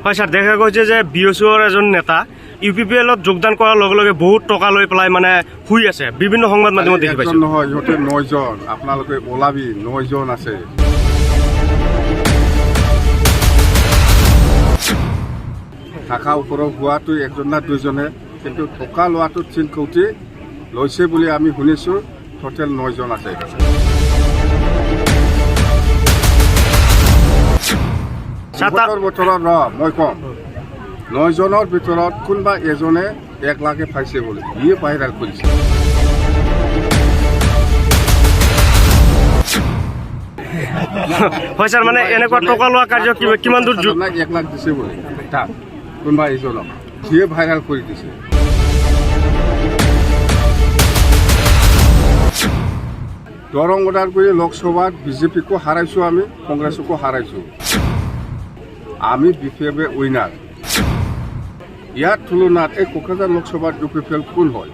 হয় স্যাৰ, দেখা গৈছে যে BOCৰ এজন নেতা UPPLত যোগদান কৰাৰ লগে লগে বহুত টকা লৈ পেলাই মানে শুই আছে, বিভিন্ন সংবাদ মাধ্যমত দেখি পাইছো। নহয়, ইহঁতে 9জন, আপোনালোকে ওলাবি 9জন আছে। থাকা ওপৰত হোৱাটো একজন না দুজনে, কিন্তু টকা লোৱাটো 3 কোটি লৈছে বুলি আমি শুনিছোঁ। টোটেল 9জন আছে। বছৰত মই কম 9জনৰ ভিতৰত কোনোবা এজনে 1 লাখে পাইছে বুলি ইয়ে ভাইৰেল কৰিছে। হয় স্যাৰ, মানে এনেকুৱা টকা লোৱা কাৰ্য কিমান দূৰ 1 লাখ দিছে বুলি তাক কোনোবা এজনক সিয়ে ভাইৰেল কৰি দিছে। দৰং ওদালগুৰি লোকসভাত BJPকো হাৰাইছোঁ, আমি কংগ্ৰেছকো হাৰাইছোঁ। আমি বিশেষভাৱে উইনাৰ। ইয়াৰ তুলনাত এই কোকৰাঝাৰ লোকসভাত UPPL কোন হয়?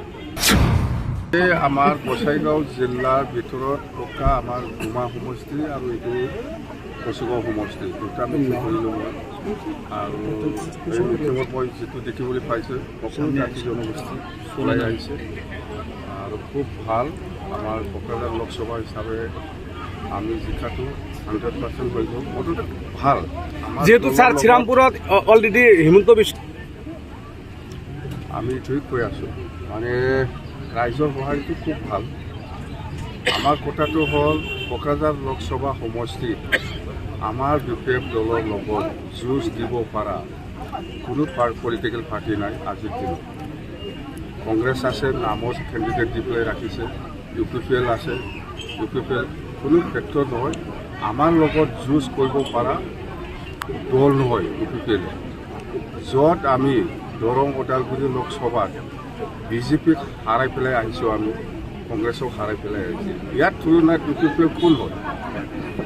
এই আমাৰ বছাইগাঁও জিলাৰ ভিতৰত থকা আমাৰ গুমা সমষ্টি আৰু এইটো কচুগাঁও সমষ্টি দুটা আমি কৰিলোঁ মই। আৰু এই মিটিঙত মই যিটো দেখিবলৈ পাইছোঁ অসম জাতি জনগোষ্ঠী চলাই আহিছে আৰু খুব ভাল। আমাৰ কোকৰাঝাৰ লোকসভা হিচাপে আমি জিকাটো 100% হৈ গ'ল, মুঠতে ভাল। যেহেতু স্যার শ্রীরামপুরত অলরেডি হিমন্ত বিশ্ব আমি এইটোৱে কৈ আছোঁ, মানে ৰাইজৰ সহায়টো খুব ভাল। আমাৰ কথাটো হ'ল কোকৰাঝাৰ লোকসভা সমষ্টিত আমাৰ BPF দলৰ লগত যুঁজ দিব পৰা কোনো পলিটিকেল পাৰ্টি নাই আজিৰ দিনত। কংগ্ৰেছ আছে, নামৰ কেণ্ডিডেট দি পেলাই ৰাখিছে। UPPL আছে, UPPL কোনো ক্ষেত্ৰত নহয় আমাৰ লগত যুঁজ কৰিব পৰা দল নহয় UPPL। য'ত আমি দৰং ওদালগুৰি লোকসভাত BJPক হাৰাই পেলাই আহিছোঁ, আমি কংগ্ৰেছক হাৰাই পেলাই আহিছোঁ। ইয়াৰ তুলনাত UPPL কোন হয়?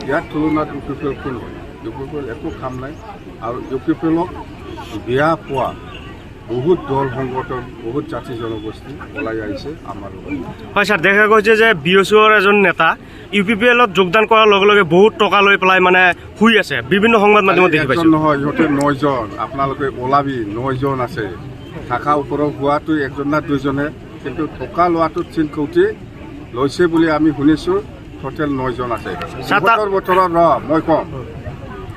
ইয়াৰ তুলনাত UPPL কোন হয়? UPPL একো কাম নাই। আৰু UPPLক বেয়া পোৱা বহুত দল সংগঠন, বহুত জাতি জনগোষ্ঠী ওলাই আহিছে আমাৰ লগত। হয় স্যাৰ, দেখা গৈছে যে BOCৰ এজন নেতা UPPLত যোগদান কৰাৰ লগে লগে বহুত টকা লৈ পেলাই মানে শুই আছে, বিভিন্ন সংবাদ মাধ্যমত দেখি পাইছো। নহয়, ইহঁতে 9জন, আপোনালোকে ওলাবি 9জন আছে। থাকা ওপৰত হোৱাটো একজন না দুজনে, কিন্তু টকা লোৱাটো 3 কোটি লৈছে বুলি আমি শুনিছোঁ। টোটেল 9জন আছে। বছৰত মই কম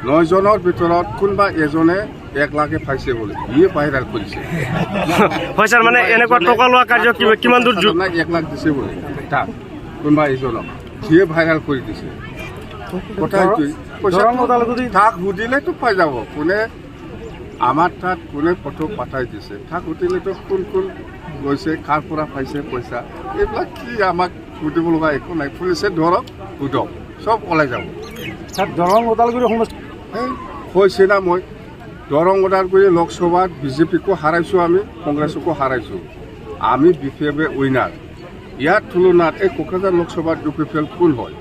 9জনৰ ভিতৰত কোনোবা এজনে 1 লাখে পাইছে বুলি ইয়ে ভাইৰেল কৰিছে। হয় স্যাৰ, মানে এনেকুৱা টকা লোৱা কাৰ্য কিমান দূৰ 1 লাখ দিছে বুলি তাক কোনোবা এজনক সিয়ে ভাইৰেল কৰি দিছে। কথা তাক সুধিলেতো পাই যাব কোনে আমাৰ তাত কোনে ফটো পঠাই দিছে। তাক সুধিলেতো কোন কোন গৈছে, কাৰ পৰা পাইছে পইচা, এইবিলাক কি আমাক সুধিব লগা একো নাই। পুলিচে ধৰক সোধক, চব ওলাই যাব। দৰং ওদালগুৰি সমষ্টি কৈছে না, মই দৰং ওদালগুৰি লোকসভাত BJPকো হাৰাইছোঁ, আমি কংগ্ৰেছকো হাৰাইছোঁ। আমি বিশেষভাৱে উইনাৰ। ইয়াৰ তুলনাত এই কোকৰাঝাৰ লোকসভাত UPPL কোন হয়?